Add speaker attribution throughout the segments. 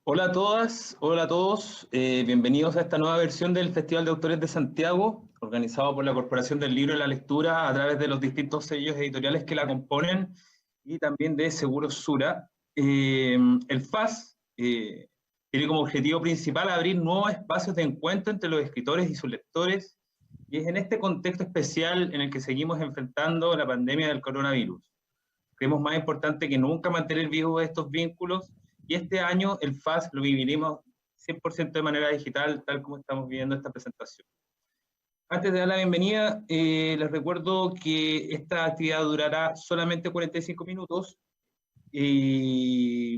Speaker 1: Hola a todas, hola a todos, bienvenidos a esta nueva versión del Festival de Autores de Santiago, organizado por la Corporación del Libro y la Lectura a través de los distintos sellos editoriales que la componen y también de Seguros Sura. El FAS tiene como objetivo principal abrir nuevos espacios de encuentro entre los escritores y sus lectores, y es en este contexto especial en el que seguimos enfrentando la pandemia del coronavirus. Creemos más importante que nunca mantener vivos estos vínculos, y este año el FAS lo viviremos 100% de manera digital, tal como estamos viendo esta presentación. Antes de dar la bienvenida, les recuerdo que esta actividad durará solamente 45 minutos y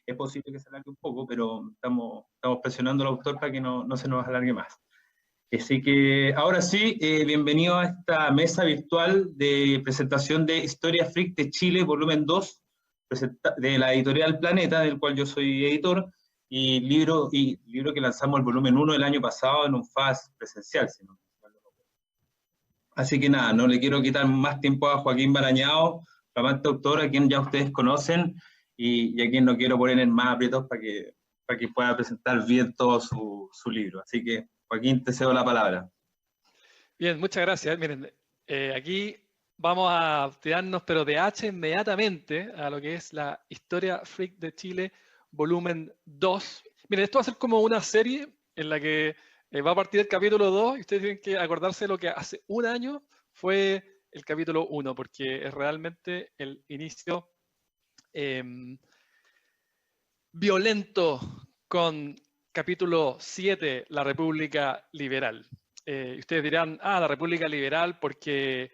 Speaker 1: es posible que se alargue un poco, pero estamos presionando al autor para que no se nos alargue más. Así que ahora sí, bienvenido a esta mesa virtual de presentación de Historia Freak de Chile, volumen 2, de la editorial Planeta, del cual yo soy editor, y libro que lanzamos el volumen 1 el año pasado en un FAS presencial. Así que nada, no le quiero quitar más tiempo a Joaquín Barañao, flamante autor, a quien ya ustedes conocen, y a quien no quiero poner en más aprietos para que pueda presentar bien todo su libro. Así que, Joaquín, te cedo la palabra.
Speaker 2: Bien, muchas gracias. Miren, aquí vamos a tirarnos, pero de H inmediatamente, a lo que es la Historia Freak de Chile, volumen 2. Miren, esto va a ser como una serie en la que va a partir el capítulo 2 y ustedes tienen que acordarse de lo que hace un año fue el capítulo 1, porque es realmente el inicio violento con capítulo 7, la República Liberal. Ustedes dirán, la República Liberal porque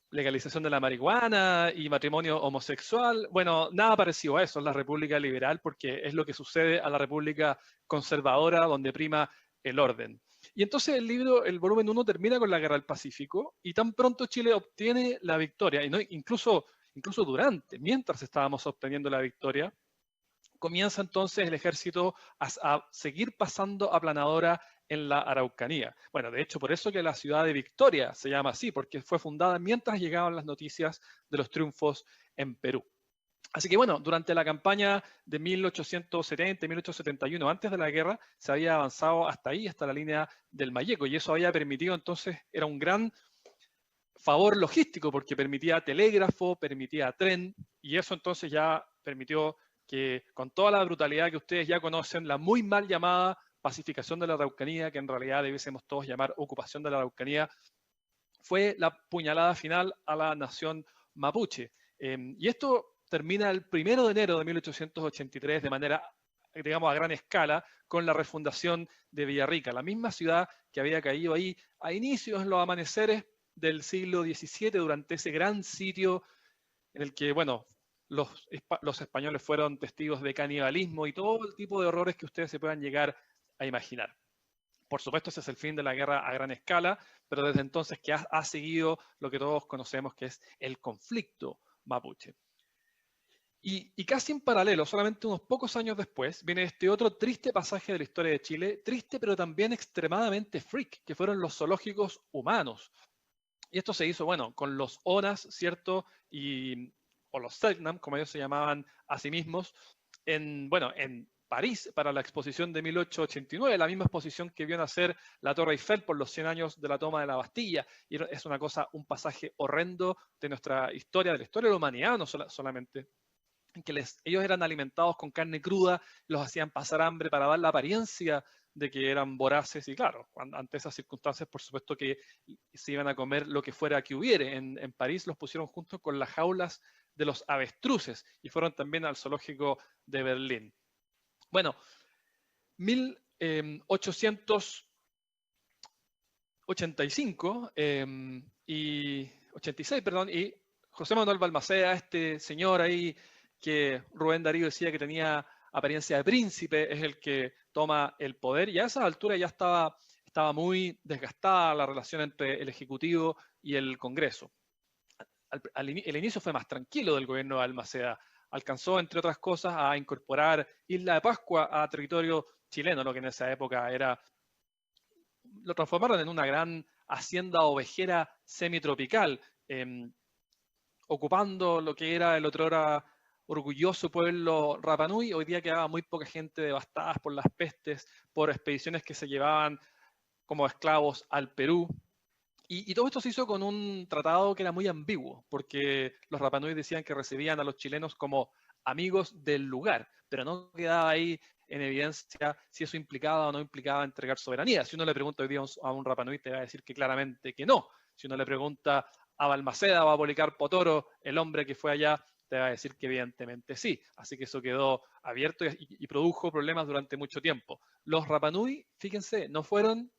Speaker 2: legalización de la marihuana y matrimonio homosexual. Bueno, nada parecido a eso, es la República Liberal porque es lo que sucede a la República Conservadora donde prima el orden. Y entonces el libro, el volumen 1 termina con la Guerra del Pacífico y tan pronto Chile obtiene la victoria, y no, incluso mientras estábamos obteniendo la victoria, comienza entonces el ejército a seguir pasando aplanadora en la Araucanía. Bueno, de hecho, por eso que la ciudad de Victoria se llama así, porque fue fundada mientras llegaban las noticias de los triunfos en Perú. Así que bueno, durante la campaña de 1870 y 1871, antes de la guerra, se había avanzado hasta ahí, hasta la línea del Mayeco, y eso había permitido entonces, era un gran favor logístico, porque permitía telégrafo, permitía tren, y eso entonces ya permitió que con toda la brutalidad que ustedes ya conocen, la muy mal llamada pacificación de la Araucanía, que en realidad debiésemos todos llamar ocupación de la Araucanía, fue la puñalada final a la nación mapuche. Y esto termina el 1 de enero de 1883 de manera, digamos, a gran escala, con la refundación de Villarrica, la misma ciudad que había caído ahí a inicios en los amaneceres del siglo XVII, durante ese gran sitio en el que, bueno, los españoles fueron testigos de canibalismo y todo el tipo de horrores que ustedes se puedan llegar a imaginar. Por supuesto, ese es el fin de la guerra a gran escala, pero desde entonces que ha seguido lo que todos conocemos que es el conflicto mapuche. Y casi en paralelo, solamente unos pocos años después, viene este otro triste pasaje de la historia de Chile, triste pero también extremadamente freak, que fueron los zoológicos humanos. Y esto se hizo, bueno, con los ONAS, ¿cierto? O los Selknam, como ellos se llamaban a sí mismos, en París para la exposición de 1889, la misma exposición que vio nacer la Torre Eiffel por los 100 años de la toma de la Bastilla. Y es una cosa, un pasaje horrendo de nuestra historia, de la historia de la humanidad, no solamente, en que ellos eran alimentados con carne cruda, los hacían pasar hambre para dar la apariencia de que eran voraces, y claro, ante esas circunstancias, por supuesto que se iban a comer lo que fuera que hubiere. En París los pusieron junto con las jaulas de los avestruces y fueron también al zoológico de Berlín. Bueno, 1885 y 86, perdón, y José Manuel Balmaceda, este señor ahí que Rubén Darío decía que tenía apariencia de príncipe, es el que toma el poder, y a esa altura ya estaba muy desgastada la relación entre el Ejecutivo y el Congreso. El inicio fue más tranquilo del gobierno de Balmaceda. Alcanzó, entre otras cosas, a incorporar Isla de Pascua a territorio chileno, lo que en esa época lo transformaron en una gran hacienda ovejera semitropical, ocupando lo que era el otrora orgulloso pueblo Rapa Nui, hoy día quedaba muy poca gente devastada por las pestes, por expediciones que se llevaban como esclavos al Perú. Y todo esto se hizo con un tratado que era muy ambiguo, porque los Rapa Nui decían que recibían a los chilenos como amigos del lugar, pero no quedaba ahí en evidencia si eso implicaba o no implicaba entregar soberanía. Si uno le pregunta hoy día a un Rapa Nui, te va a decir que claramente que no. Si uno le pregunta a Balmaceda o a Policarpo Toro, el hombre que fue allá, te va a decir que evidentemente sí. Así que eso quedó abierto y produjo problemas durante mucho tiempo. Los Rapa Nui, fíjense, no fueron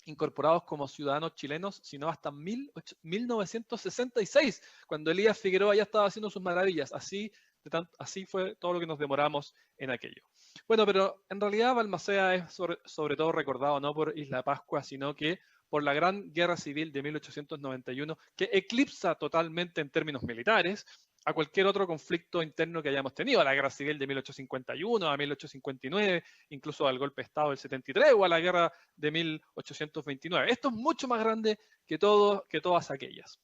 Speaker 2: incorporados como ciudadanos chilenos, sino hasta 1966, cuando Elías Figueroa ya estaba haciendo sus maravillas. Así fue todo lo que nos demoramos en aquello. Bueno, pero en realidad Balmaceda es sobre todo recordado no por Isla Pascua, sino que por la Gran Guerra Civil de 1891, que eclipsa totalmente en términos militares a cualquier otro conflicto interno que hayamos tenido, a la Guerra Civil de 1851, a 1859, incluso al golpe de Estado del 73 o a la Guerra de 1829. Esto es mucho más grande que todas aquellas.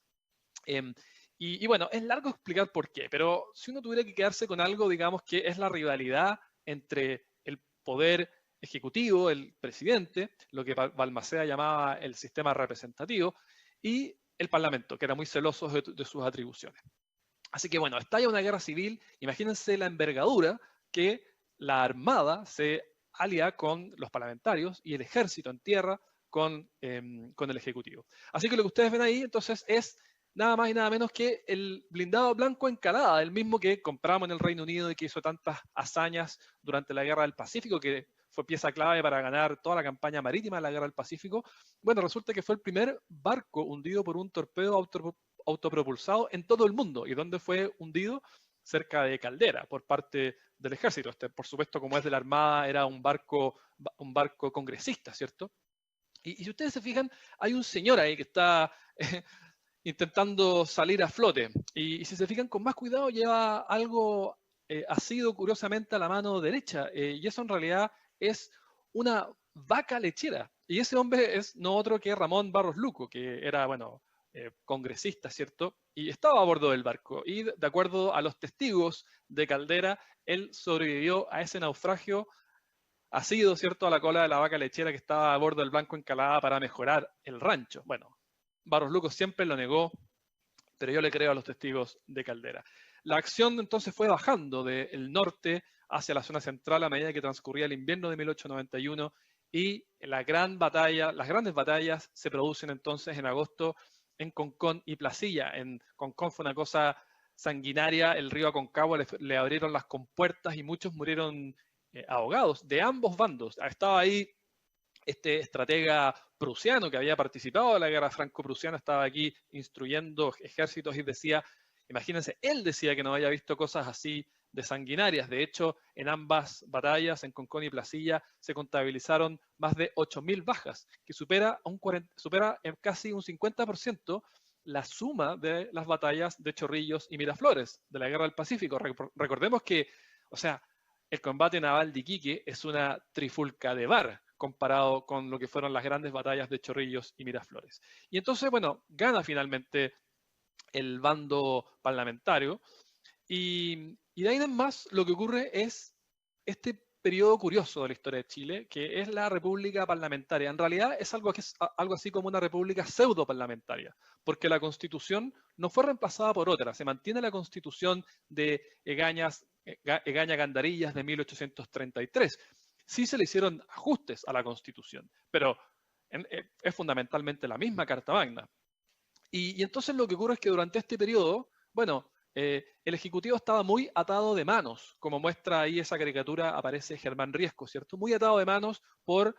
Speaker 2: Y bueno, es largo explicar por qué, pero si uno tuviera que quedarse con algo, digamos que es la rivalidad entre el poder ejecutivo, el presidente, lo que Balmaceda llamaba el sistema representativo, y el Parlamento, que era muy celoso de sus atribuciones. Así que bueno, estalla una guerra civil, imagínense la envergadura que la Armada se alia con los parlamentarios y el ejército en tierra con el Ejecutivo. Así que lo que ustedes ven ahí entonces es nada más y nada menos que el blindado blanco Encalada, el mismo que compramos en el Reino Unido y que hizo tantas hazañas durante la Guerra del Pacífico, que fue pieza clave para ganar toda la campaña marítima de la Guerra del Pacífico. Bueno, resulta que fue el primer barco hundido por un torpedo autopropulsado en todo el mundo. ¿Y dónde fue hundido? Cerca de Caldera, por parte del ejército. Por supuesto, como es de la Armada, era un barco congresista, ¿cierto? Y si ustedes se fijan, hay un señor ahí que está intentando salir a flote. Y si se fijan con más cuidado, lleva algo asido curiosamente a la mano derecha. Y eso en realidad es una vaca lechera. Y ese hombre es no otro que Ramón Barros Luco, que era, bueno, congresista, ¿cierto? Y estaba a bordo del barco. Y de acuerdo a los testigos de Caldera, él sobrevivió a ese naufragio asido, ¿cierto?, a la cola de la vaca lechera que estaba a bordo del Blanco Encalada para mejorar el rancho. Bueno, Barros Luco siempre lo negó, pero yo le creo a los testigos de Caldera. La acción entonces fue bajando del norte hacia la zona central a medida que transcurría el invierno de 1891 y las grandes batallas se producen entonces en agosto en Concón y Placilla. En Concón fue una cosa sanguinaria, el río Aconcagua le abrieron las compuertas y muchos murieron ahogados de ambos bandos. Estaba ahí este estratega prusiano que había participado en la guerra franco-prusiana, estaba aquí instruyendo ejércitos y decía, imagínense, él decía que no había visto cosas así de sanguinarias. De hecho, en ambas batallas, en Concón y Placilla, se contabilizaron más de 8.000 bajas, que supera en casi un 50% la suma de las batallas de Chorrillos y Miraflores de la Guerra del Pacífico. Recordemos que, o sea, el combate naval de Iquique es una trifulca de bar comparado con lo que fueron las grandes batallas de Chorrillos y Miraflores. Y entonces, bueno, gana finalmente el bando parlamentario y de ahí en más lo que ocurre es este periodo curioso de la historia de Chile, que es la república parlamentaria. En realidad es algo así como una república pseudo parlamentaria, porque la constitución no fue reemplazada por otra, se mantiene la constitución de Egaña Gandarillas de 1833. Sí se le hicieron ajustes a la constitución, pero es fundamentalmente la misma Carta Magna. Y entonces lo que ocurre es que durante este periodo, bueno, el Ejecutivo estaba muy atado de manos, como muestra ahí esa caricatura, aparece Germán Riesco, ¿cierto? Muy atado de manos por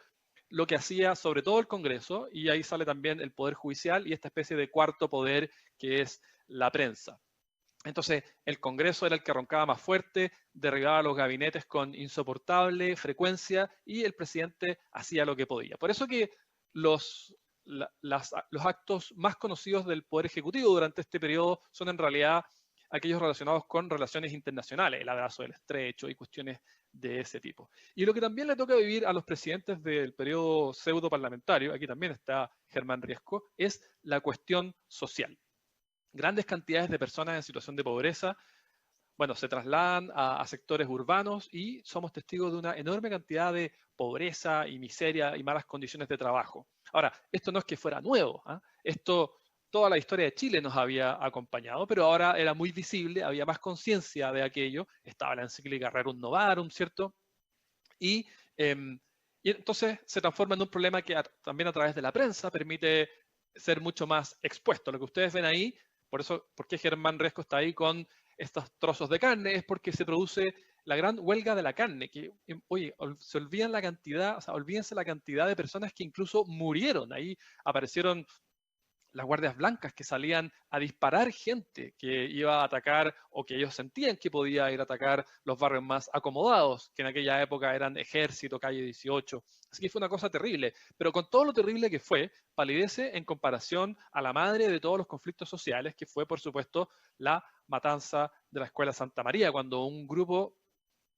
Speaker 2: lo que hacía sobre todo el Congreso, y ahí sale también el Poder Judicial y esta especie de cuarto poder que es la prensa. Entonces, el Congreso era el que roncaba más fuerte, derribaba los gabinetes con insoportable frecuencia y el presidente hacía lo que podía. Por eso que los actos más conocidos del Poder Ejecutivo durante este periodo son en realidad aquellos relacionados con relaciones internacionales, el abrazo del estrecho y cuestiones de ese tipo. Y lo que también le toca vivir a los presidentes del periodo pseudo parlamentario, aquí también está Germán Riesco, es la cuestión social. Grandes cantidades de personas en situación de pobreza, bueno, se trasladan a sectores urbanos y somos testigos de una enorme cantidad de pobreza y miseria y malas condiciones de trabajo. Ahora, esto no es que fuera nuevo, ¿ah? Esto, toda la historia de Chile nos había acompañado, pero ahora era muy visible, había más conciencia de aquello, estaba la encíclica Rerum Novarum, ¿cierto? Y, y entonces se transforma en un problema que también a través de la prensa permite ser mucho más expuesto. Lo que ustedes ven ahí, ¿por qué Germán Riesco está ahí con estos trozos de carne? Es porque se produce la gran huelga de la carne, que, oye, se olvidan la cantidad, o sea, olvídense la cantidad de personas que incluso murieron. Ahí aparecieron las guardias blancas que salían a disparar gente que iba a atacar o que ellos sentían que podía ir a atacar los barrios más acomodados, que en aquella época eran Ejército, Calle 18. Así que fue una cosa terrible, pero con todo lo terrible que fue, palidece en comparación a la madre de todos los conflictos sociales, que fue, por supuesto, la matanza de la Escuela Santa María, cuando un grupo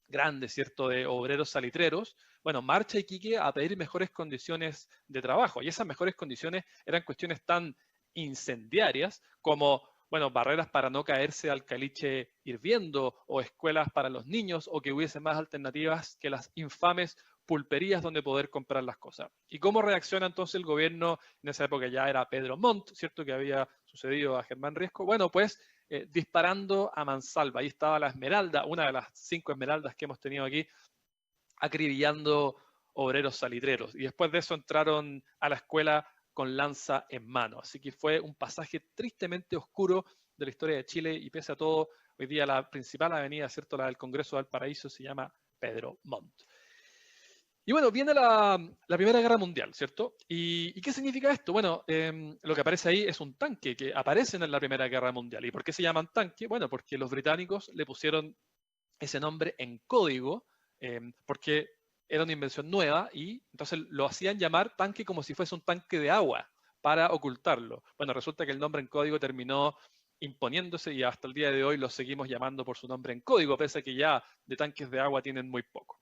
Speaker 2: grande, ¿cierto?, de obreros salitreros, bueno, marcha Iquique a pedir mejores condiciones de trabajo. Y esas mejores condiciones eran cuestiones tan incendiarias como, bueno, barreras para no caerse al caliche hirviendo o escuelas para los niños o que hubiese más alternativas que las infames pulperías donde poder comprar las cosas. ¿Y cómo reacciona entonces el gobierno? En esa época ya era Pedro Montt, ¿cierto?, que había sucedido a Germán Riesco. Bueno, pues disparando a mansalva. Ahí estaba la Esmeralda, una de las 5 esmeraldas que hemos tenido aquí, acribillando obreros salitreros. Y después de eso entraron a la escuela con lanza en mano. Así que fue un pasaje tristemente oscuro de la historia de Chile y pese a todo, hoy día la principal avenida, ¿cierto?, la del Congreso de Valparaíso, se llama Pedro Montt. Y bueno, viene la Primera Guerra Mundial, ¿cierto? ¿Y qué significa esto? Bueno, lo que aparece ahí es un tanque que aparece en la Primera Guerra Mundial. ¿Y por qué se llaman tanque? Bueno, porque los británicos le pusieron ese nombre en código, porque era una invención nueva y entonces lo hacían llamar tanque como si fuese un tanque de agua para ocultarlo. Bueno, resulta que el nombre en código terminó imponiéndose y hasta el día de hoy lo seguimos llamando por su nombre en código, pese a que ya de tanques de agua tienen muy poco.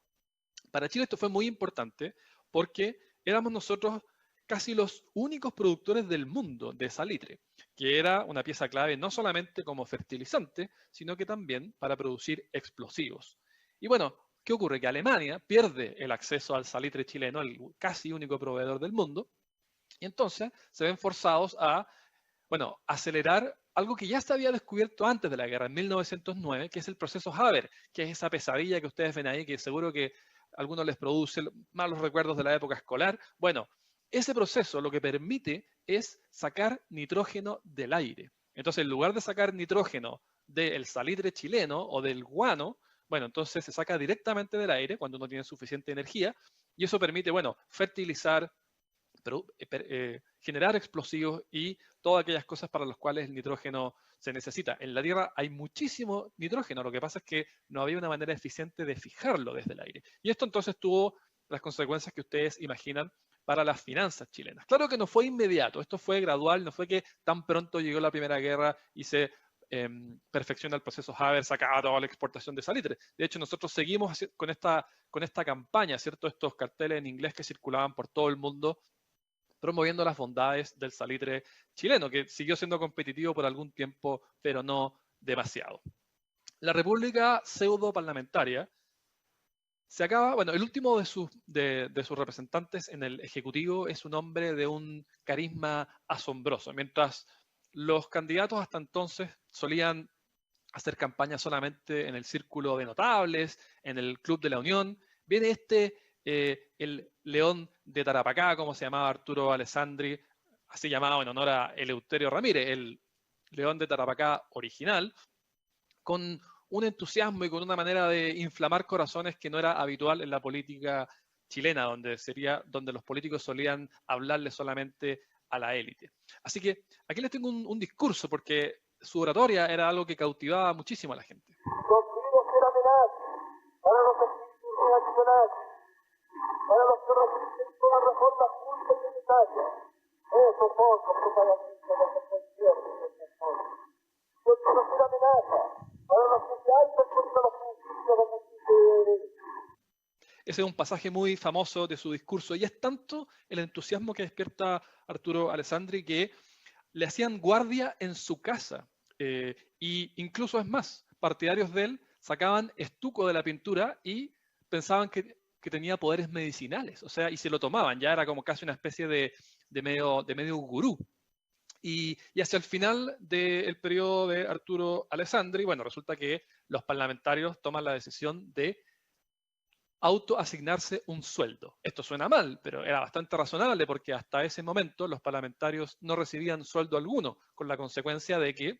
Speaker 2: Para Chile esto fue muy importante porque éramos nosotros casi los únicos productores del mundo de salitre, que era una pieza clave no solamente como fertilizante, sino que también para producir explosivos. Y bueno, ¿qué ocurre? Que Alemania pierde el acceso al salitre chileno, el casi único proveedor del mundo, y entonces se ven forzados a, bueno, acelerar algo que ya se había descubierto antes de la guerra, en 1909, que es el proceso Haber, que es esa pesadilla que ustedes ven ahí, que seguro que a algunos les produce malos recuerdos de la época escolar. Bueno, ese proceso lo que permite es sacar nitrógeno del aire. Entonces, en lugar de sacar nitrógeno del salitre chileno o del guano, bueno, entonces se saca directamente del aire cuando no tiene suficiente energía y eso permite, bueno, fertilizar, generar explosivos y todas aquellas cosas para las cuales el nitrógeno se necesita. En la Tierra hay muchísimo nitrógeno, lo que pasa es que no había una manera eficiente de fijarlo desde el aire. Y esto entonces tuvo las consecuencias que ustedes imaginan para las finanzas chilenas. Claro que no fue inmediato, esto fue gradual, no fue que tan pronto llegó la Primera Guerra y se perfecciona el proceso Haber, sacaba toda la exportación de salitre. De hecho, nosotros seguimos con esta campaña, ¿cierto? Estos carteles en inglés que circulaban por todo el mundo promoviendo las bondades del salitre chileno, que siguió siendo competitivo por algún tiempo, pero no demasiado. La República pseudo-parlamentaria se acaba, bueno, el último de sus representantes en el Ejecutivo es un hombre de un carisma asombroso, mientras los candidatos hasta entonces solían hacer campaña solamente en el círculo de notables, en el Club de la Unión, viene el León de Tarapacá, como se llamaba Arturo Alessandri, así llamado en honor a Eleuterio Ramírez, el León de Tarapacá original, con un entusiasmo y con una manera de inflamar corazones que no era habitual en la política chilena, donde los políticos solían hablarle solamente a la élite. Así que aquí les tengo un discurso, porque su oratoria era algo que cautivaba muchísimo a la gente.
Speaker 3: Para los espíritus reaccionarios, para los que resisten toda reforma justa y unitaria, esos son los protagonistas de la conciencia del sector. Porque no será amenaza para los que se alzan contra la justicia de justicia.
Speaker 2: Ese es un pasaje muy famoso de su discurso y es tanto el entusiasmo que despierta Arturo Alessandri que le hacían guardia en su casa. Y incluso es más, partidarios de él sacaban estuco de la pintura y pensaban que tenía poderes medicinales, o sea, y se lo tomaban, ya era como casi una especie de medio gurú. Y hacia el final del periodo de Arturo Alessandri, bueno, resulta que los parlamentarios toman la decisión de autoasignarse un sueldo. Esto suena mal, pero era bastante razonable porque hasta ese momento los parlamentarios no recibían sueldo alguno, con la consecuencia de que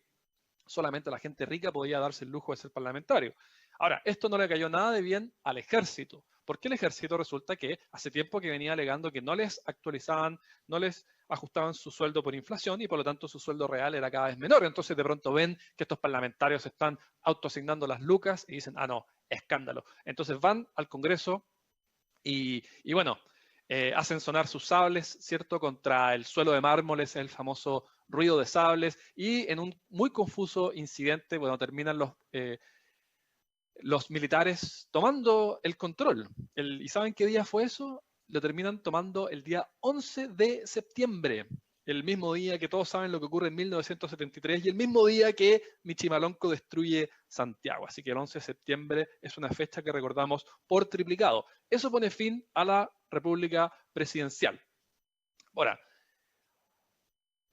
Speaker 2: solamente la gente rica podía darse el lujo de ser parlamentario. Ahora, esto no le cayó nada de bien al ejército, porque el ejército resulta que hace tiempo que venía alegando que no les actualizaban, no les ajustaban su sueldo por inflación y por lo tanto su sueldo real era cada vez menor. Entonces de pronto ven que estos parlamentarios están autoasignando las lucas y dicen, ah, no, escándalo. Entonces van al Congreso y bueno, hacen sonar sus sables, ¿cierto? Contra el suelo de mármoles, el famoso ruido de sables, y en un muy confuso incidente, bueno, terminan los militares tomando el control. ¿Y saben qué día fue eso? Lo terminan tomando el día 11 de septiembre, el mismo día que todos saben lo que ocurre en 1973 y el mismo día que Michimalonco destruye Santiago. Así que el 11 de septiembre es una fecha que recordamos por triplicado. Eso pone fin a la República Presidencial. Ahora,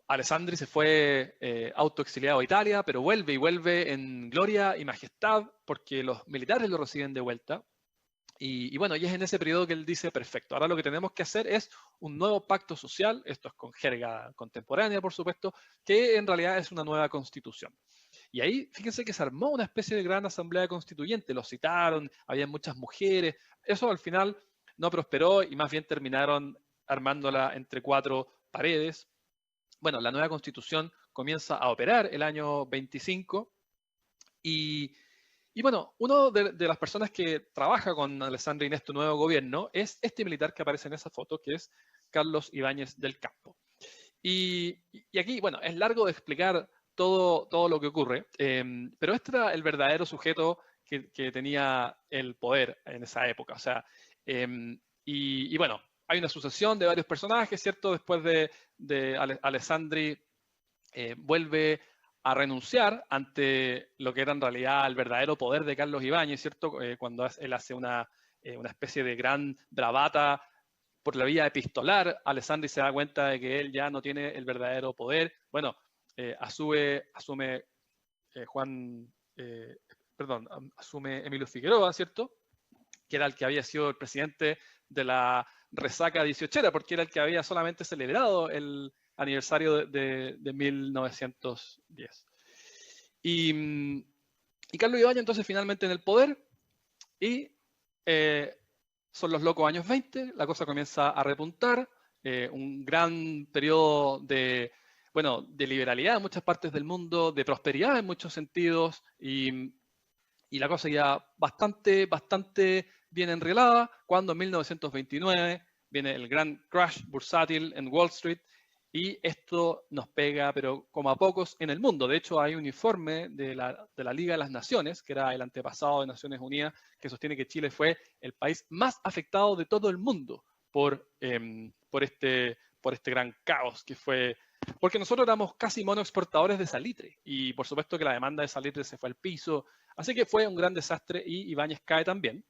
Speaker 2: Alessandri se fue autoexiliado a Italia, pero vuelve y vuelve en gloria y majestad porque los militares lo reciben de vuelta. Y bueno, y es en ese periodo que él dice, perfecto, ahora lo que tenemos que hacer es un nuevo pacto social, esto es con jerga contemporánea, por supuesto, que en realidad es una nueva constitución. Y ahí, fíjense que se armó una especie de gran asamblea constituyente, lo citaron, había muchas mujeres, eso al final no prosperó y más bien terminaron armándola entre cuatro paredes. Bueno, la nueva constitución comienza a operar el año 25 y bueno, una de las personas que trabaja con Alessandri en este nuevo gobierno es este militar que aparece en esa foto, que es Carlos Ibáñez del Campo. Y aquí, bueno, es largo de explicar todo lo que ocurre, pero este era el verdadero sujeto que tenía el poder en esa época. O sea, y bueno, hay una sucesión de varios personajes, ¿cierto? Después de Alessandri vuelve a renunciar ante lo que era en realidad el verdadero poder de Carlos Ibáñez, ¿cierto? Cuando él hace una especie de gran bravata por la vía epistolar, Alessandri se da cuenta de que él ya no tiene el verdadero poder. Bueno, asume Emilio Figueroa, ¿cierto? Que era el que había sido el presidente de la resaca 18era, porque era el que había solamente celebrado el aniversario de 1910. Y Carlos Ibáñez entonces finalmente en el poder y son los locos años 20, la cosa comienza a repuntar, un gran periodo de liberalidad en muchas partes del mundo, de prosperidad en muchos sentidos y la cosa ya bastante bien enrelada cuando en 1929 viene el gran crash bursátil en Wall Street y esto nos pega, pero como a pocos en el mundo. De hecho, hay un informe de la Liga de las Naciones, que era el antepasado de Naciones Unidas, que sostiene que Chile fue el país más afectado de todo el mundo por este gran caos que fue. Porque nosotros éramos casi monoexportadores de salitre y por supuesto que la demanda de salitre se fue al piso. Así que fue un gran desastre y Ibáñez cae también.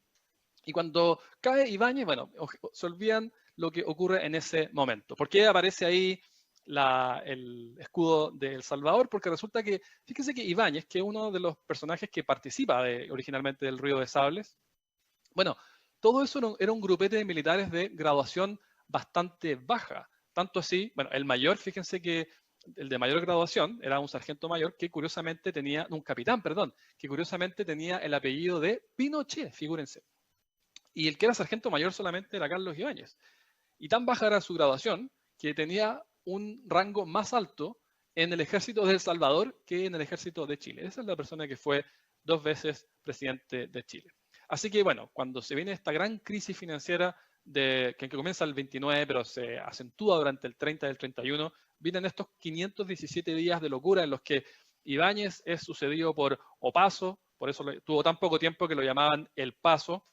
Speaker 2: Y cuando cae Ibáñez, bueno, se olvidan lo que ocurre en ese momento. ¿Por qué aparece ahí el escudo de El Salvador? Porque resulta que, fíjense que Ibáñez, que es uno de los personajes que participa originalmente del Río de Sables, bueno, todo eso era un grupete de militares de graduación bastante baja. Tanto así, bueno, el mayor, fíjense que el de mayor graduación era un sargento mayor que curiosamente tenía, un capitán, perdón, que curiosamente tenía el apellido de Pinochet, figúrense. Y el que era sargento mayor solamente era Carlos Ibáñez. Y tan baja era su graduación que tenía un rango más alto en el ejército de El Salvador que en el ejército de Chile. Esa es la persona que fue 2 veces presidente de Chile. Así que bueno, cuando se viene esta gran crisis financiera que comienza el 29, pero se acentúa durante el 30 y el 31, vienen estos 517 días de locura en los que Ibáñez es sucedido por Opaso, por eso tuvo tan poco tiempo que lo llamaban El Paso,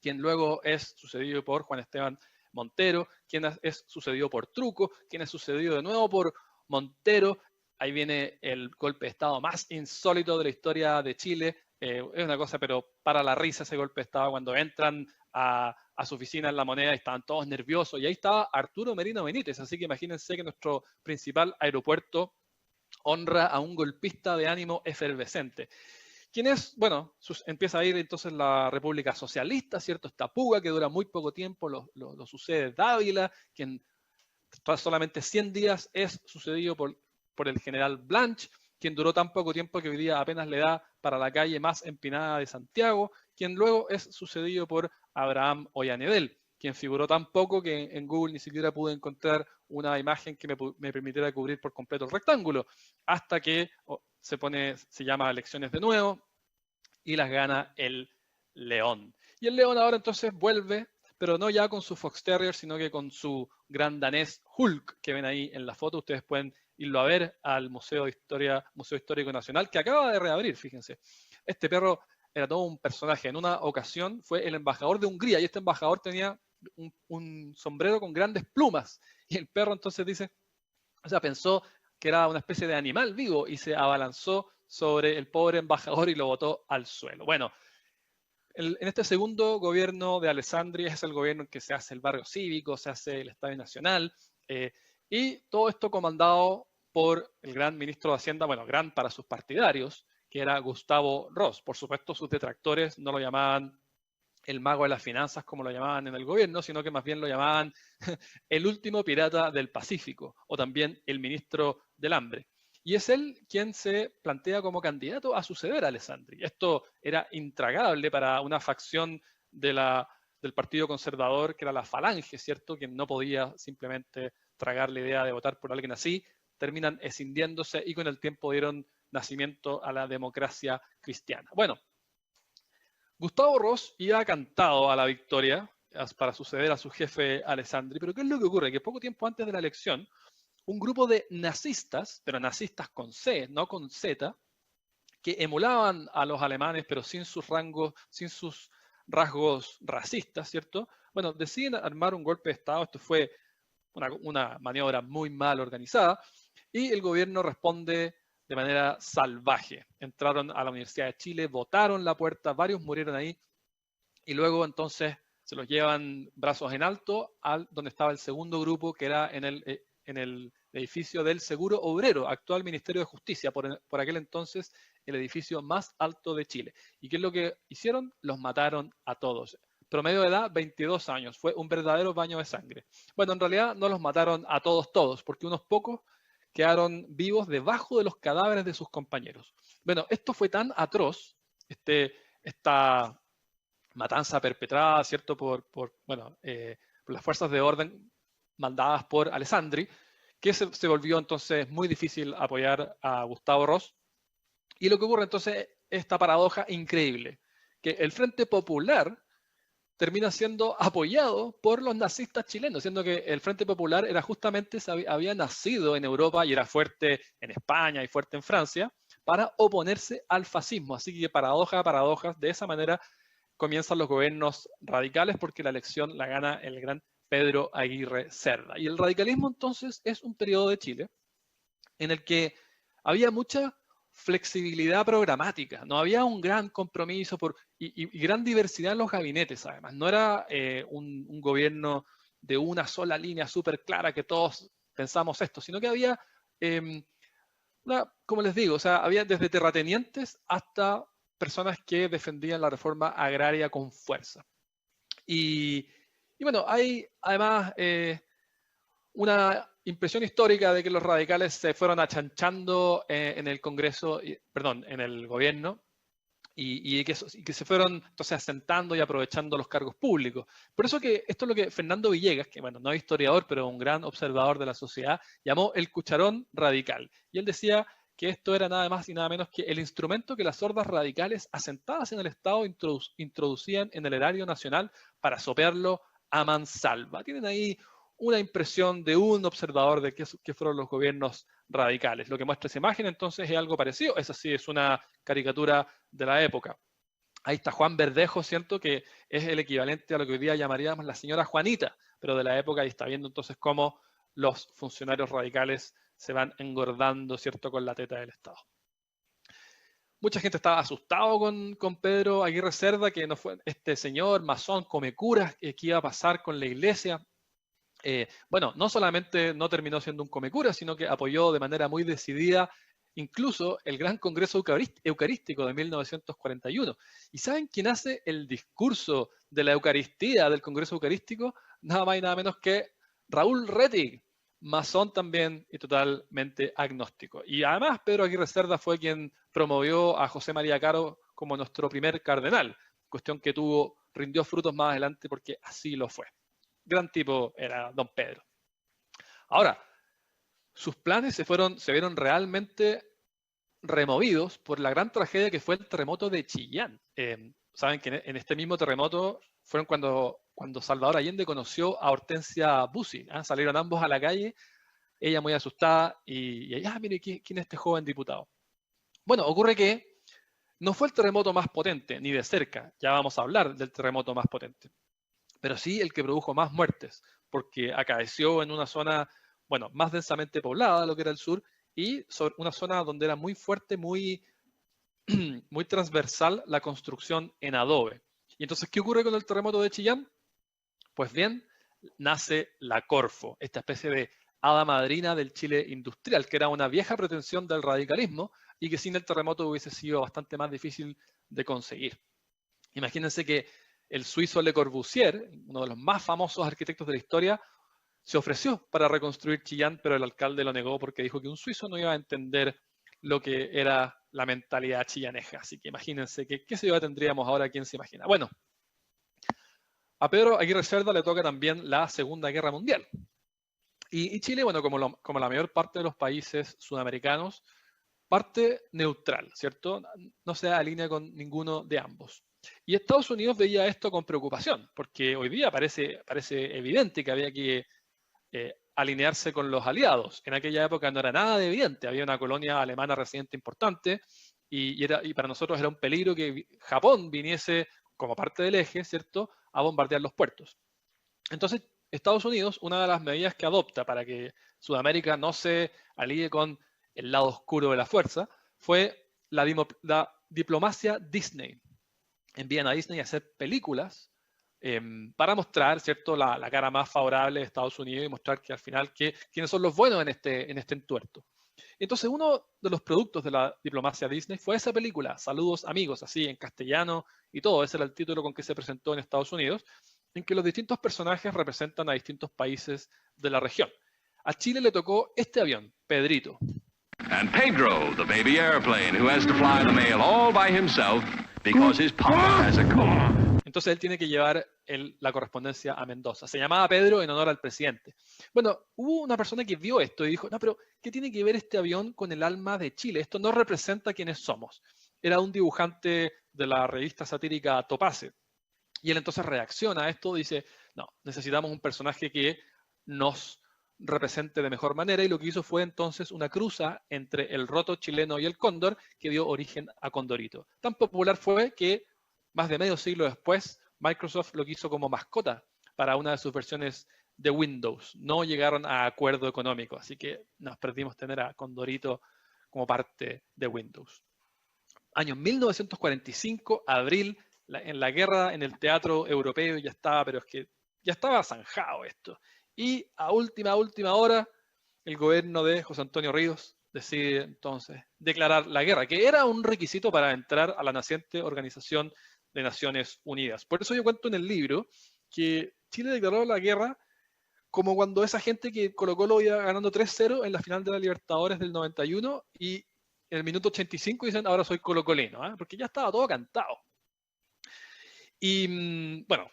Speaker 2: quien luego es sucedido por Juan Esteban Montero, quien es sucedido por Truco, quien es sucedido de nuevo por Montero, ahí viene el golpe de Estado más insólito de la historia de Chile. Es una cosa, pero para la risa ese golpe de Estado, cuando entran a su oficina en La Moneda y estaban todos nerviosos. Y ahí estaba Arturo Merino Benítez. Así que imagínense que nuestro principal aeropuerto honra a un golpista de ánimo efervescente. ¿Quién es? Bueno, empieza a ir entonces la República Socialista, ¿cierto? Esta puga que dura muy poco tiempo, lo sucede Dávila, quien tras solamente 100 días es sucedido por el general Blanch, quien duró tan poco tiempo que hoy día apenas le da para la calle más empinada de Santiago, quien luego es sucedido por Abraham Ollanedel, quien figuró tan poco que en Google ni siquiera pude encontrar una imagen que me permitiera cubrir por completo el rectángulo, hasta que se llama elecciones de nuevo y las gana el León. Y el León ahora entonces vuelve, pero no ya con su Fox Terrier, sino que con su gran danés Hulk, que ven ahí en la foto. Ustedes pueden irlo a ver al Museo Histórico Nacional, que acaba de reabrir, fíjense. Este perro era todo un personaje. En una ocasión fue el embajador de Hungría, y este embajador tenía un sombrero con grandes plumas. Y el perro entonces pensó que era una especie de animal vivo y se abalanzó sobre el pobre embajador y lo botó al suelo. Bueno, en este segundo gobierno de Alessandri es el gobierno en que se hace el barrio cívico, se hace el Estadio Nacional, y todo esto comandado por el gran ministro de Hacienda, bueno, gran para sus partidarios, que era Gustavo Ross. Por supuesto, sus detractores no lo llamaban el mago de las finanzas como lo llamaban en el gobierno, sino que más bien lo llamaban el último pirata del Pacífico, o también el ministro del hambre. Y es él quien se plantea como candidato a suceder a Alessandri. Esto era intragable para una facción del Partido Conservador, que era la Falange, ¿cierto? Quien no podía simplemente tragar la idea de votar por alguien así. Terminan escindiéndose y con el tiempo dieron nacimiento a la democracia cristiana. Bueno, Gustavo Ross iba cantado a la victoria para suceder a su jefe Alessandri, pero ¿qué es lo que ocurre? Que poco tiempo antes de la elección, un grupo de nazistas, pero nazistas con C, no con Z, que emulaban a los alemanes, pero sin sus rasgos racistas, ¿cierto? Bueno, deciden armar un golpe de Estado. Esto fue una maniobra muy mal organizada, y el gobierno responde de manera salvaje. Entraron a la Universidad de Chile, botaron la puerta, varios murieron ahí, y luego entonces se los llevan brazos en alto al donde estaba el segundo grupo, que era en el edificio del Seguro Obrero, actual Ministerio de Justicia, por aquel entonces el edificio más alto de Chile. ¿Y qué es lo que hicieron? Los mataron a todos. Promedio de edad, 22 años. Fue un verdadero baño de sangre. Bueno, en realidad no los mataron a todos, porque unos pocos quedaron vivos debajo de los cadáveres de sus compañeros. Bueno, esto fue tan atroz, esta matanza perpetrada, ¿cierto?, por las fuerzas de orden mandadas por Alessandri, que se volvió entonces muy difícil apoyar a Gustavo Ross. Y lo que ocurre entonces es esta paradoja increíble, que el Frente Popular termina siendo apoyado por los nazistas chilenos, siendo que el Frente Popular había nacido en Europa y era fuerte en España y fuerte en Francia para oponerse al fascismo. Así que paradojas, de esa manera comienzan los gobiernos radicales, porque la elección la gana el gran Pedro Aguirre Cerda. Y el radicalismo entonces es un periodo de Chile en el que había mucha flexibilidad programática, no había un gran compromiso y gran diversidad en los gabinetes, además. No era un gobierno de una sola línea súper clara que todos pensamos esto, sino que había, como les digo, había desde terratenientes hasta personas que defendían la reforma agraria con fuerza. Y bueno, hay además una impresión histórica de que los radicales se fueron achanchando en el Congreso, en el gobierno, y que se fueron entonces asentando y aprovechando los cargos públicos. Por eso que esto es lo que Fernando Villegas, que bueno, no es historiador, pero un gran observador de la sociedad, llamó el cucharón radical. Y él decía que esto era nada más y nada menos que el instrumento que las hordas radicales asentadas en el Estado introducían en el erario nacional para sopearlo a mansalva. Tienen ahí una impresión de un observador de qué fueron los gobiernos radicales. Lo que muestra esa imagen entonces es algo parecido. Esa sí es una caricatura de la época. Ahí está Juan Verdejo, ¿cierto?, que es el equivalente a lo que hoy día llamaríamos la señora Juanita, pero de la época. Y está viendo entonces cómo los funcionarios radicales se van engordando, ¿cierto?, con la teta del Estado. Mucha gente estaba asustado con Pedro Aguirre Cerda, que no fue este señor masón come curas, que iba a pasar con la iglesia. Bueno, no solamente no terminó siendo un come curas, sino que apoyó de manera muy decidida incluso el Gran Congreso Eucarístico de 1941. ¿Y saben quién hace el discurso de la Eucaristía del Congreso Eucarístico? Nada más y nada menos que Raúl Rettig, masón también y totalmente agnóstico. Y además Pedro Aguirre Cerda fue quien promovió a José María Caro como nuestro primer cardenal, cuestión que rindió frutos más adelante porque así lo fue. Gran tipo era don Pedro. Ahora, sus planes se vieron realmente removidos por la gran tragedia que fue el terremoto de Chillán. Saben que en este mismo terremoto fueron cuando Salvador Allende conoció a Hortensia Bussi. Salieron ambos a la calle, ella muy asustada y mire, ¿quién es este joven diputado? Bueno, ocurre que no fue el terremoto más potente, ni de cerca, ya vamos a hablar del terremoto más potente, pero sí el que produjo más muertes, porque acaeció en una zona, bueno, más densamente poblada, lo que era el sur, y sobre una zona donde era muy fuerte, muy transversal la construcción en adobe. Y entonces, ¿qué ocurre con el terremoto de Chillán? Pues bien, nace la Corfo, esta especie de hada madrina del Chile industrial, que era una vieja pretensión del radicalismo y que sin el terremoto hubiese sido bastante más difícil de conseguir. Imagínense que el suizo Le Corbusier, uno de los más famosos arquitectos de la historia, se ofreció para reconstruir Chillán, pero el alcalde lo negó porque dijo que un suizo no iba a entender lo que era la mentalidad chillaneja. Así que imagínense qué ciudad tendríamos ahora, ¿quién se imagina? Bueno, a Pedro Aguirre Cerda le toca también la Segunda Guerra Mundial. Y Chile, bueno, como la mayor parte de los países sudamericanos, parte neutral, ¿cierto? No se alinea con ninguno de ambos. Y Estados Unidos veía esto con preocupación, porque hoy día parece evidente que había que alinearse con los aliados. En aquella época no era nada de evidente, había una colonia alemana residente importante y para nosotros era un peligro que Japón viniese como parte del eje, ¿cierto?, a bombardear los puertos. Entonces, Estados Unidos, una de las medidas que adopta para que Sudamérica no se alíe con el lado oscuro de la fuerza, fue la diplomacia Disney. Envían a Disney a hacer películas para mostrar, ¿cierto?, la cara más favorable de Estados Unidos y mostrar que al final quiénes son los buenos en este entuerto. Entonces, uno de los productos de la diplomacia Disney fue esa película, Saludos Amigos, así en castellano y todo, ese era el título con que se presentó en Estados Unidos, en que los distintos personajes representan a distintos países de la región. A Chile le tocó este avión, Pedrito.
Speaker 4: And Pedro, the baby airplane, who has to fly the mail all by himself because his papa has a cold.
Speaker 2: Entonces él tiene que llevar la correspondencia a Mendoza. Se llamaba Pedro en honor al presidente. Bueno, hubo una persona que vio esto y dijo, no, pero ¿qué tiene que ver este avión con el alma de Chile? Esto no representa quiénes somos. Era un dibujante de la revista satírica Topace. Y él entonces reacciona a esto, dice, no, necesitamos un personaje que nos represente de mejor manera, y lo que hizo fue entonces una cruza entre el roto chileno y el cóndor que dio origen a Condorito. Tan popular fue que más de medio siglo después Microsoft lo quiso como mascota para una de sus versiones de Windows. No llegaron a acuerdo económico, así que nos perdimos tener a Condorito como parte de Windows. Año 1945, abril, en la guerra en el teatro europeo ya estaba, pero es que ya estaba zanjado esto. Y a última hora, el gobierno de José Antonio Ríos decide entonces declarar la guerra, que era un requisito para entrar a la naciente Organización de Naciones Unidas. Por eso yo cuento en el libro que Chile declaró la guerra como cuando esa gente que Colo-Colo iba ganando 3-0 en la final de la Libertadores del 91 y en el minuto 85 dicen, ahora soy colocolino, ¿eh? Porque ya estaba todo cantado. Y bueno,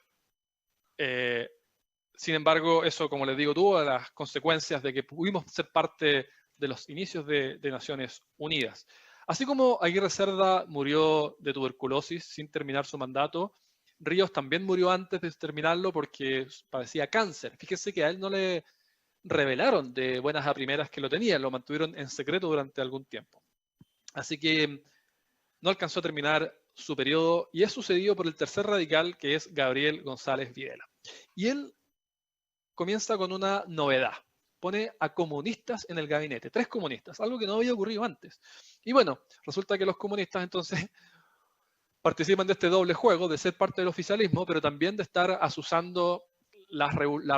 Speaker 2: sin embargo, eso, como les digo, tuvo las consecuencias de que pudimos ser parte de los inicios de Naciones Unidas. Así como Aguirre Cerda murió de tuberculosis sin terminar su mandato, Ríos también murió antes de terminarlo porque padecía cáncer. Fíjense que a él no le revelaron de buenas a primeras que lo tenía, lo mantuvieron en secreto durante algún tiempo. Así que no alcanzó a terminar su periodo y es sucedido por el tercer radical, que es Gabriel González Videla. Y él comienza con una novedad. pone a comunistas en el gabinete, 3 comunistas, algo que no había ocurrido antes. Y bueno, resulta que los comunistas entonces participan de este doble juego de ser parte del oficialismo, pero también de estar azuzando la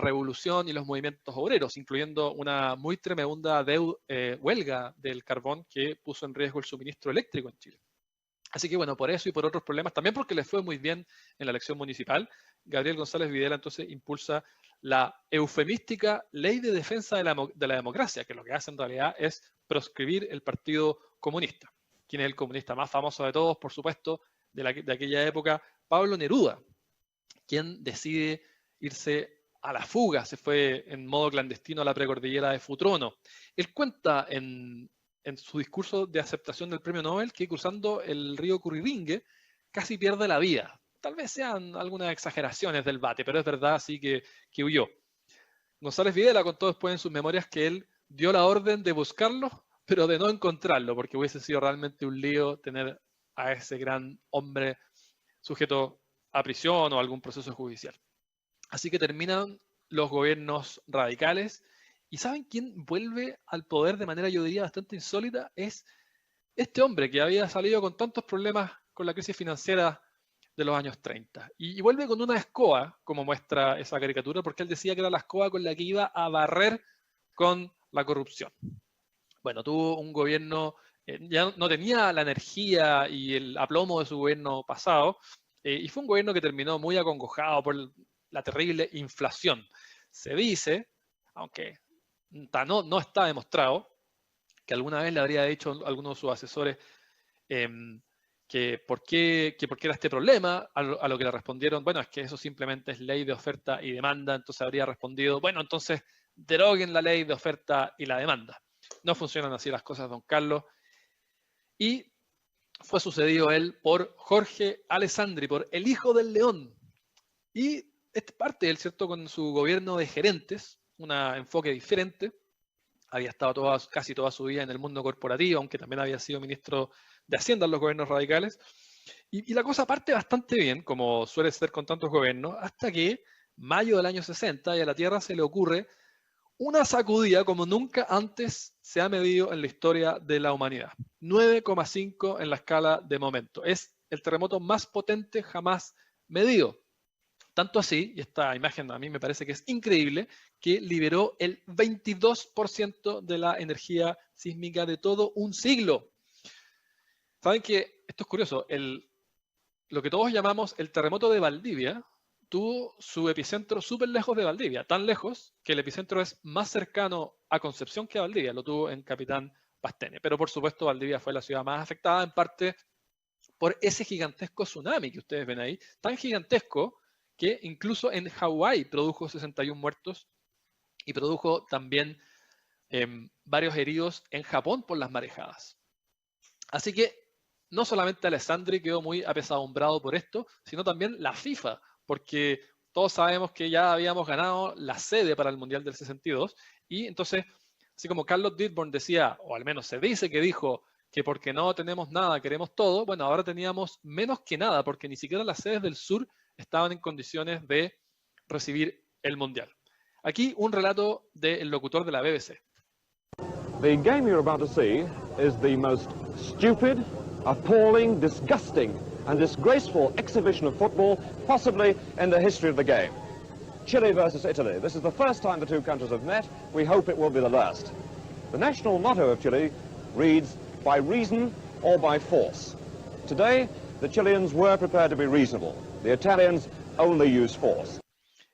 Speaker 2: revolución y los movimientos obreros, incluyendo una muy tremenda huelga del carbón que puso en riesgo el suministro eléctrico en Chile. Así que bueno, por eso y por otros problemas, también porque le fue muy bien en la elección municipal, Gabriel González Videla entonces impulsa la eufemística Ley de Defensa de la Democracia, que lo que hace en realidad es proscribir el Partido Comunista. ¿Quién es el comunista más famoso de todos? Por supuesto, de aquella época, Pablo Neruda, quien decide irse a la fuga, se fue en modo clandestino a la precordillera de Futrono. Él cuenta en su discurso de aceptación del premio Nobel que cruzando el río Curriringue casi pierde la vida. Tal vez sean algunas exageraciones del bate, pero es verdad así que huyó. González Videla contó después en sus memorias que él dio la orden de buscarlo, pero de no encontrarlo, porque hubiese sido realmente un lío tener a ese gran hombre sujeto a prisión o algún proceso judicial. Así que terminan los gobiernos radicales. ¿Y saben quién vuelve al poder de manera, yo diría, bastante insólita? Es este hombre que había salido con tantos problemas con la crisis financiera de los años 30. Y vuelve con una escoba, como muestra esa caricatura, porque él decía que era la escoba con la que iba a barrer con la corrupción. Bueno, tuvo un gobierno, ya no tenía la energía y el aplomo de su gobierno pasado, y fue un gobierno que terminó muy acongojado por la terrible inflación. Se dice, aunque no está demostrado, que alguna vez le habría dicho a alguno de sus asesores que por qué era este problema, a lo que le respondieron, bueno, es que eso simplemente es ley de oferta y demanda, entonces habría respondido, bueno, entonces deroguen la ley de oferta y la demanda. No funcionan así las cosas, don Carlos. Y fue sucedido él por Jorge Alessandri, por el hijo del león. Y es parte él, ¿cierto?, con su gobierno de gerentes, un enfoque diferente. Había estado casi toda su vida en el mundo corporativo, aunque también había sido ministro de Hacienda en los gobiernos radicales. Y la cosa parte bastante bien, como suele ser con tantos gobiernos, hasta que mayo del año 60 y a la Tierra se le ocurre una sacudida como nunca antes se ha medido en la historia de la humanidad. 9,5 en la escala de momento. Es el terremoto más potente jamás medido. Tanto así, y esta imagen a mí me parece que es increíble, que liberó el 22% de la energía sísmica de todo un siglo. Saben que esto es curioso, lo que todos llamamos el terremoto de Valdivia tuvo su epicentro súper lejos de Valdivia, tan lejos que el epicentro es más cercano a Concepción que a Valdivia, lo tuvo en Capitán Pastene. Pero por supuesto Valdivia fue la ciudad más afectada, en parte por ese gigantesco tsunami que ustedes ven ahí, tan gigantesco que incluso en Hawái produjo 61 muertos y produjo también varios heridos en Japón por las marejadas. Así que no solamente Alessandri quedó muy apesadumbrado por esto, sino también la FIFA, porque todos sabemos que ya habíamos ganado la sede para el Mundial del 62, y entonces, así como Carlos Dittborn decía, o al menos se dice que dijo, que porque no tenemos nada, queremos todo, bueno, ahora teníamos menos que nada, porque ni siquiera las sedes del sur estaban en condiciones de recibir el Mundial. Aquí un relato del locutor de la BBC.
Speaker 5: The game you're about to see is the most stupid, appalling, disgusting and disgraceful exhibition of football possibly in the history of the game. Chile versus Italy. This is the first time the two countries have met. We hope it will be the last. The national motto of Chile reads, by reason or by force. Today, the Chileans were prepared to be reasonable. The Italians only use force.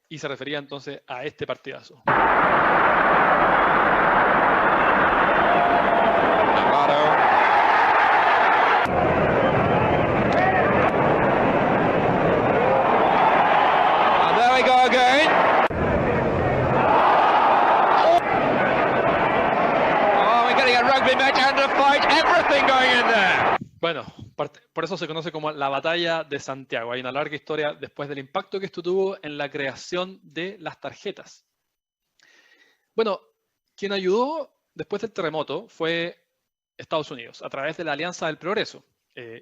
Speaker 2: Y se refería entonces a este partidazo. Bueno, por eso se conoce como la Batalla de Santiago. Hay una larga historia después del impacto que esto tuvo en la creación de las tarjetas. Bueno, quien ayudó después del terremoto fue Estados Unidos, a través de la Alianza del Progreso.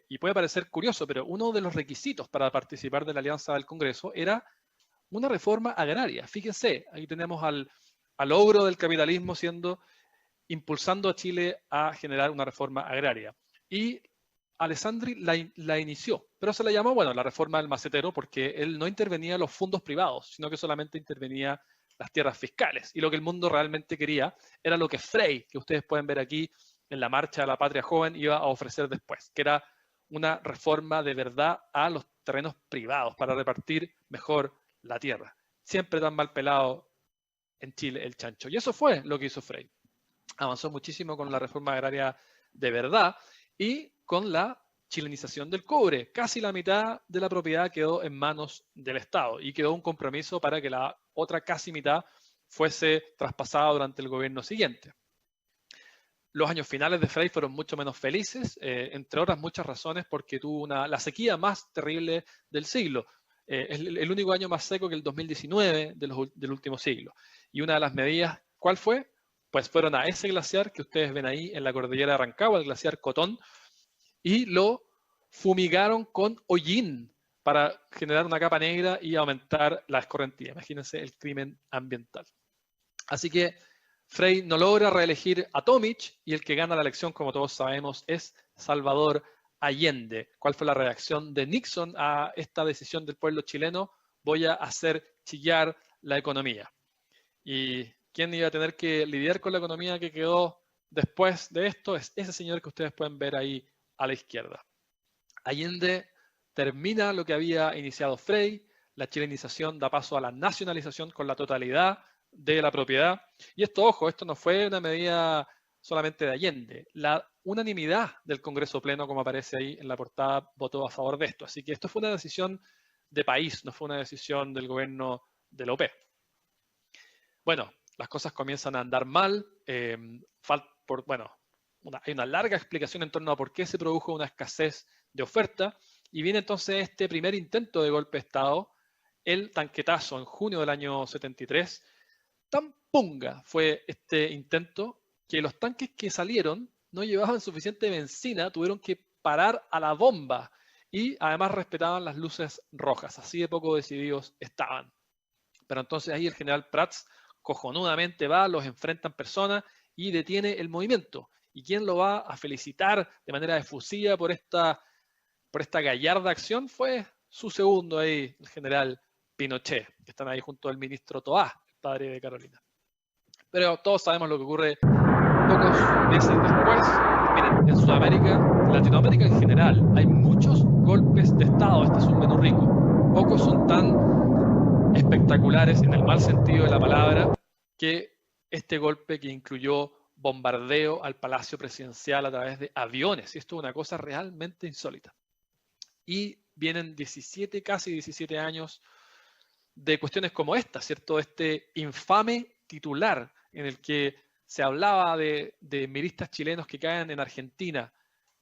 Speaker 2: Y puede parecer curioso, pero uno de los requisitos para participar de la Alianza del Congreso era una reforma agraria. Fíjense, ahí tenemos al logro del capitalismo impulsando a Chile a generar una reforma agraria. Y Alessandri la inició, pero se la llamó, bueno, la reforma del macetero, porque él no intervenía en los fondos privados, sino que solamente intervenía las tierras fiscales. Y lo que el mundo realmente quería era lo que Frey, que ustedes pueden ver aquí en la Marcha de la Patria Joven, iba a ofrecer después, que era una reforma de verdad a los terrenos privados para repartir mejor la tierra. Siempre tan mal pelado en Chile el chancho. Y eso fue lo que hizo Frey. Avanzó muchísimo con la reforma agraria de verdad y con la chilenización del cobre. Casi la mitad de la propiedad quedó en manos del Estado y quedó un compromiso para que la otra casi mitad fuese traspasada durante el gobierno siguiente. Los años finales de Frey fueron mucho menos felices, entre otras muchas razones, porque tuvo la sequía más terrible del siglo. Es el único año más seco que el 2019 del último siglo. Y una de las medidas, ¿cuál fue? Pues fueron a ese glaciar que ustedes ven ahí en la cordillera de Rancagua, el glaciar Cotón, y lo fumigaron con hollín para generar una capa negra y aumentar la escorrentía. Imagínense el crimen ambiental. Así que Frey no logra reelegir a Tomic y el que gana la elección, como todos sabemos, es Salvador Allende. ¿Cuál fue la reacción de Nixon a esta decisión del pueblo chileno? Voy a hacer chillar la economía. ¿Y quién iba a tener que lidiar con la economía que quedó después de esto? Es ese señor que ustedes pueden ver ahí a la izquierda. Allende termina lo que había iniciado Frey, la chilenización da paso a la nacionalización con la totalidad de la propiedad. Y esto, ojo, esto no fue una medida solamente de Allende. La unanimidad del Congreso Pleno, como aparece ahí en la portada, votó a favor de esto. Así que esto fue una decisión de país, no fue una decisión del gobierno de la OP. Bueno, las cosas comienzan a andar mal. Hay una larga explicación en torno a por qué se produjo una escasez de oferta. Y viene entonces este primer intento de golpe de Estado, el tanquetazo en junio del año 73. Tan punga fue este intento que los tanques que salieron no llevaban suficiente benzina, tuvieron que parar a la bomba y además respetaban las luces rojas, así de poco decididos estaban. Pero entonces ahí el general Prats cojonudamente va, los enfrenta en persona y detiene el movimiento. ¿Y quién lo va a felicitar de manera efusiva por esta gallarda acción? Fue su segundo ahí, el general Pinochet, que están ahí junto al ministro Toá, padre de Carolina. Pero todos sabemos lo que ocurre pocos meses después. Miren, en Sudamérica, en Latinoamérica en general, hay muchos golpes de Estado. Este es un menú rico. Pocos son tan espectaculares en el mal sentido de la palabra que este golpe que incluyó bombardeo al Palacio Presidencial a través de aviones. Y esto es una cosa realmente insólita. Y vienen casi 17 años de cuestiones como esta, ¿cierto? Este infame titular en el que se hablaba de milistas chilenos que caen en Argentina.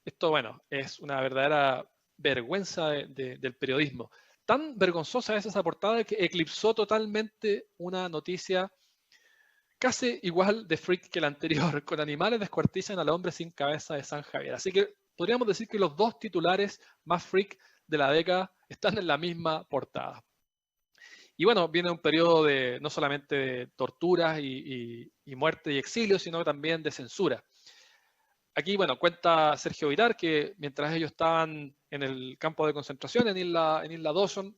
Speaker 2: Esto, bueno, es una verdadera vergüenza del periodismo. Tan vergonzosa es esa portada que eclipsó totalmente una noticia casi igual de freak que la anterior. Con animales descuartizan al hombre sin cabeza de San Javier. Así que podríamos decir que los dos titulares más freak de la década están en la misma portada. Y bueno, viene un periodo no solamente de torturas y muerte y exilio, sino también de censura. Aquí, bueno, cuenta Sergio Vitar que mientras ellos estaban en el campo de concentración en Isla Dawson,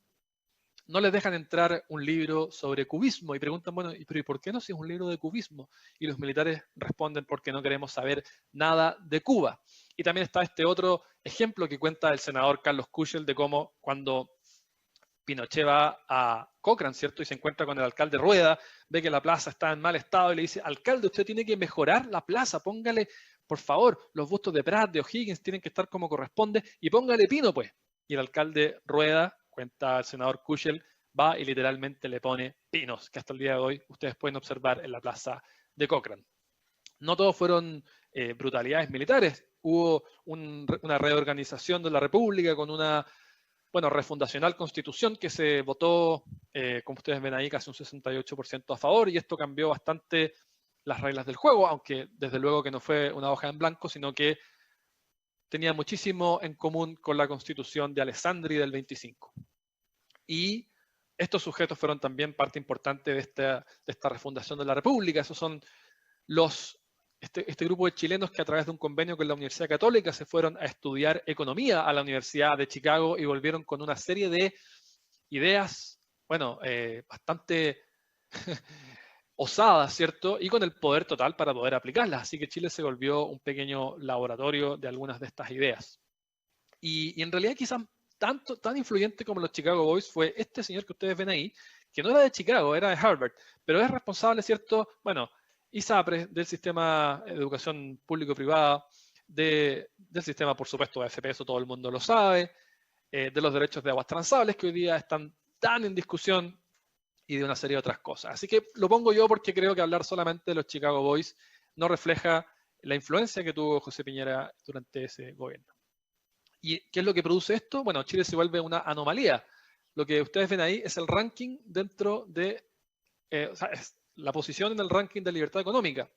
Speaker 2: no les dejan entrar un libro sobre cubismo y preguntan, bueno, ¿pero y por qué no si es un libro de cubismo? Y los militares responden porque no queremos saber nada de Cuba. Y también está este otro ejemplo que cuenta el senador Carlos Kuchel de cómo cuando Pinochet va a Cochrane, ¿cierto? Y se encuentra con el alcalde Rueda, ve que la plaza está en mal estado y le dice, alcalde, usted tiene que mejorar la plaza, póngale, por favor, los bustos de Prat, de O'Higgins, tienen que estar como corresponde y póngale pino, pues. Y el alcalde Rueda, cuenta el senador Kuchel, va y literalmente le pone pinos, que hasta el día de hoy ustedes pueden observar en la plaza de Cochrane. No todos fueron brutalidades militares, hubo una reorganización de la República con una refundacional constitución que se votó, como ustedes ven ahí, casi un 68% a favor, y esto cambió bastante las reglas del juego, aunque desde luego que no fue una hoja en blanco, sino que tenía muchísimo en común con la constitución de Alessandri del 25. Y estos sujetos fueron también parte importante de esta refundación de la República. Esos son este grupo de chilenos que a través de un convenio con la Universidad Católica se fueron a estudiar economía a la Universidad de Chicago y volvieron con una serie de ideas, bueno, bastante osadas, ¿cierto? Y con el poder total para poder aplicarlas. Así que Chile se volvió un pequeño laboratorio de algunas de estas ideas. Y en realidad quizás tan influyente como los Chicago Boys fue este señor que ustedes ven ahí, que no era de Chicago, era de Harvard, pero es responsable, ¿cierto? Bueno, ISAPRE, del sistema de educación público-privada, del sistema, por supuesto, de AFP, eso todo el mundo lo sabe, de los derechos de aguas transables que hoy día están tan en discusión y de una serie de otras cosas. Así que lo pongo yo porque creo que hablar solamente de los Chicago Boys no refleja la influencia que tuvo José Piñera durante ese gobierno. ¿Y qué es lo que produce esto? Bueno, Chile se vuelve una anomalía. Lo que ustedes ven ahí es el ranking dentro de, o sea, es la posición en el ranking de libertad económica.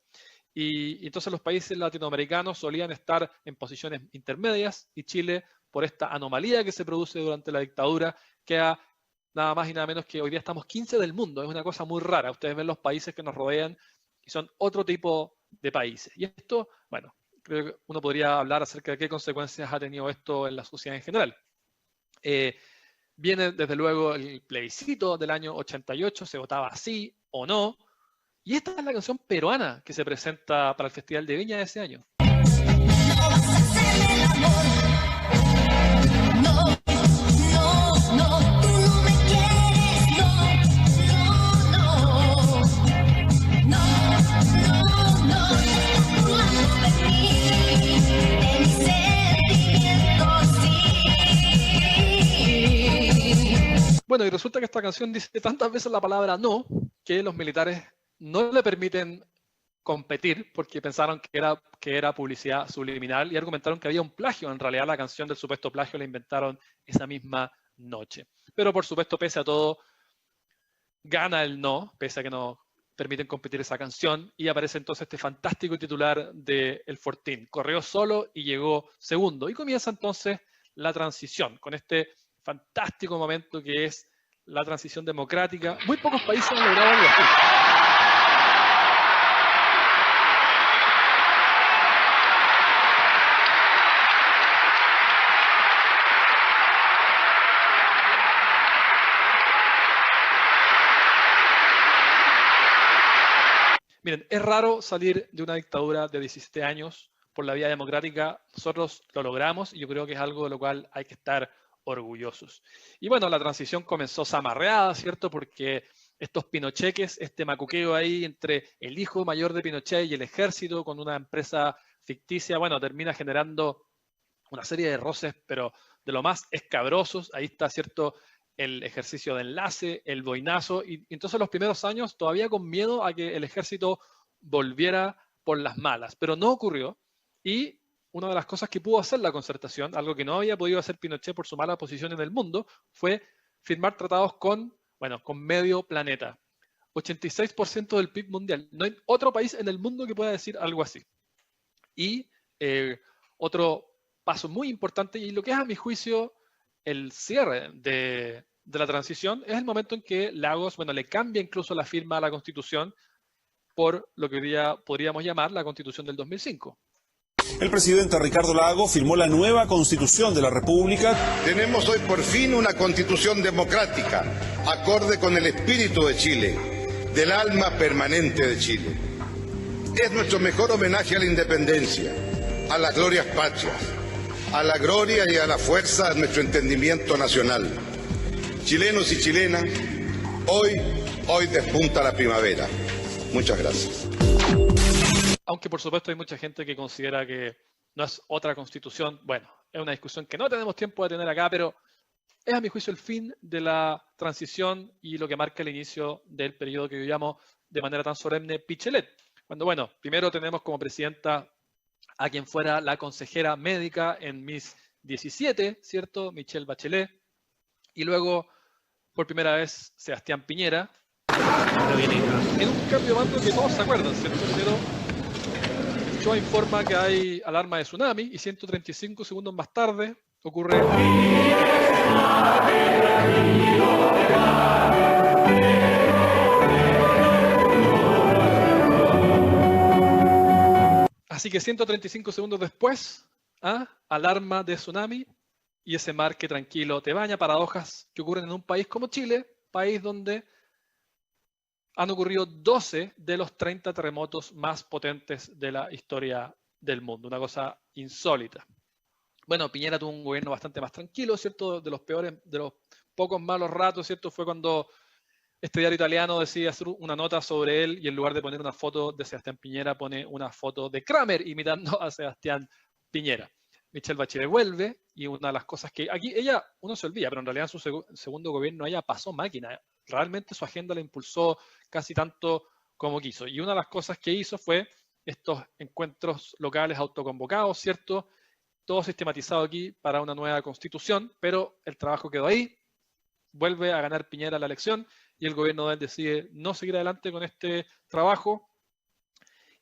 Speaker 2: Y entonces los países latinoamericanos solían estar en posiciones intermedias y Chile, por esta anomalía que se produce durante la dictadura, queda nada más y nada menos que hoy día estamos 15 del mundo. Es una cosa muy rara. Ustedes ven los países que nos rodean y son otro tipo de países. Y esto, bueno, creo que uno podría hablar acerca de qué consecuencias ha tenido esto en la sociedad en general. Viene desde luego el plebiscito del año 88, se votaba sí o no. Y esta es la canción peruana que se presenta para el Festival de Viña de ese año. Bueno, y resulta que esta canción dice tantas veces la palabra no, que los militares no le permiten competir porque pensaron que era publicidad subliminal y argumentaron que había un plagio. En realidad la canción del supuesto plagio la inventaron esa misma noche. Pero por supuesto, pese a todo, gana el no, pese a que no permiten competir esa canción, y aparece entonces este fantástico titular de El Fortín. Corrió solo y llegó segundo. Y comienza entonces la transición, con este fantástico momento que es la transición democrática. Muy pocos países han logrado algo así. Miren, es raro salir de una dictadura de 17 años por la vía democrática. Nosotros lo logramos y yo creo que es algo de lo cual hay que estar orgullosos. Y bueno, la transición comenzó zamarreada, ¿cierto? Porque estos pinocheques, este macuqueo ahí entre el hijo mayor de Pinochet y el ejército con una empresa ficticia, bueno, termina generando una serie de roces, pero de lo más escabrosos. Ahí está, ¿cierto?, el ejercicio de enlace, el boinazo, y entonces los primeros años todavía con miedo a que el ejército volviera por las malas, pero no ocurrió. Y una de las cosas que pudo hacer la Concertación, algo que no había podido hacer Pinochet por su mala posición en el mundo, fue firmar tratados con medio planeta. 86% del PIB mundial. No hay otro país en el mundo que pueda decir algo así. Y otro paso muy importante, y lo que es a mi juicio el cierre de la transición, es el momento en que Lagos, bueno, le cambia incluso la firma a la Constitución por lo que hoy día podríamos llamar la Constitución del 2005.
Speaker 6: El presidente Ricardo Lagos firmó la nueva Constitución de la República.
Speaker 7: Tenemos hoy por fin una Constitución democrática, acorde con el espíritu de Chile, del alma permanente de Chile. Es nuestro mejor homenaje a la independencia, a las glorias patrias, a la gloria y a la fuerza de nuestro entendimiento nacional. Chilenos y chilenas, hoy despunta la primavera. Muchas gracias.
Speaker 2: Aunque por supuesto hay mucha gente que considera que no es otra constitución. Bueno, es una discusión que no tenemos tiempo de tener acá, pero es a mi juicio el fin de la transición y lo que marca el inicio del periodo que yo llamo de manera tan solemne Pichelet. Cuando, bueno, primero tenemos como presidenta a quien fuera la consejera médica en Miss 17, ¿cierto? Michelle Bachelet. Y luego, por primera vez, Sebastián Piñera. En un cambio de mando que todos se acuerdan, ¿cierto? Pero Ochoa informa que hay alarma de tsunami y 135 segundos más tarde ocurre... Así que 135 segundos después, alarma de tsunami y ese mar que tranquilo te baña, paradojas que ocurren en un país como Chile, país donde han ocurrido 12 de los 30 terremotos más potentes de la historia del mundo, una cosa insólita. Bueno, Piñera tuvo un gobierno bastante más tranquilo, ¿cierto? De los pocos malos ratos, ¿cierto? Fue cuando este diario italiano decide hacer una nota sobre él y en lugar de poner una foto de Sebastián Piñera, pone una foto de Kramer imitando a Sebastián Piñera. Michelle Bachelet vuelve y una de las cosas que aquí uno se olvida, pero en realidad en su segundo gobierno ella pasó máquina. Realmente su agenda la impulsó casi tanto como quiso. Y una de las cosas que hizo fue estos encuentros locales autoconvocados, ¿cierto? Todo sistematizado aquí para una nueva constitución, pero el trabajo quedó ahí. Vuelve a ganar Piñera la elección y el gobierno de él decide no seguir adelante con este trabajo.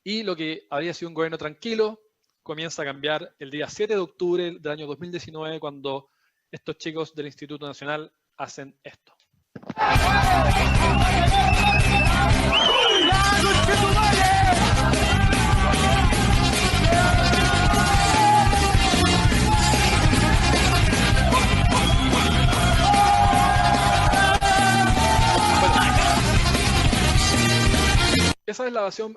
Speaker 2: Y lo que habría sido un gobierno tranquilo comienza a cambiar el día 7 de octubre del año 2019 cuando estos chicos del Instituto Nacional hacen esto. Esa es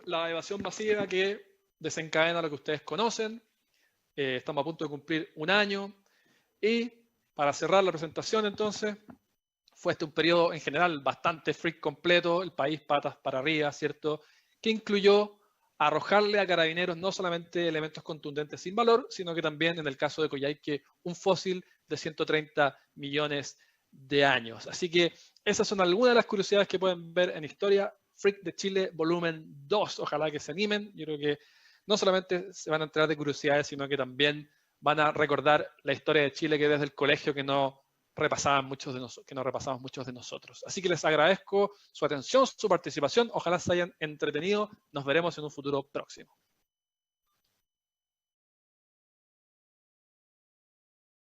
Speaker 2: la evasión masiva que desencadena lo que ustedes conocen. Estamos a punto de cumplir un año. Y para cerrar la presentación, entonces, fue un periodo en general bastante freak completo, el país patas para arriba, ¿cierto? Que incluyó arrojarle a Carabineros no solamente elementos contundentes sin valor, sino que también, en el caso de Coyhaique, un fósil de 130 millones de años. Así que esas son algunas de las curiosidades que pueden ver en Historia Freak de Chile, volumen 2. Ojalá que se animen. Yo creo que no solamente se van a enterar de curiosidades, sino que también van a recordar la historia de Chile que desde el colegio que no repasamos muchos de nosotros. Así que les agradezco su atención, su participación. Ojalá se hayan entretenido. Nos veremos en un futuro próximo.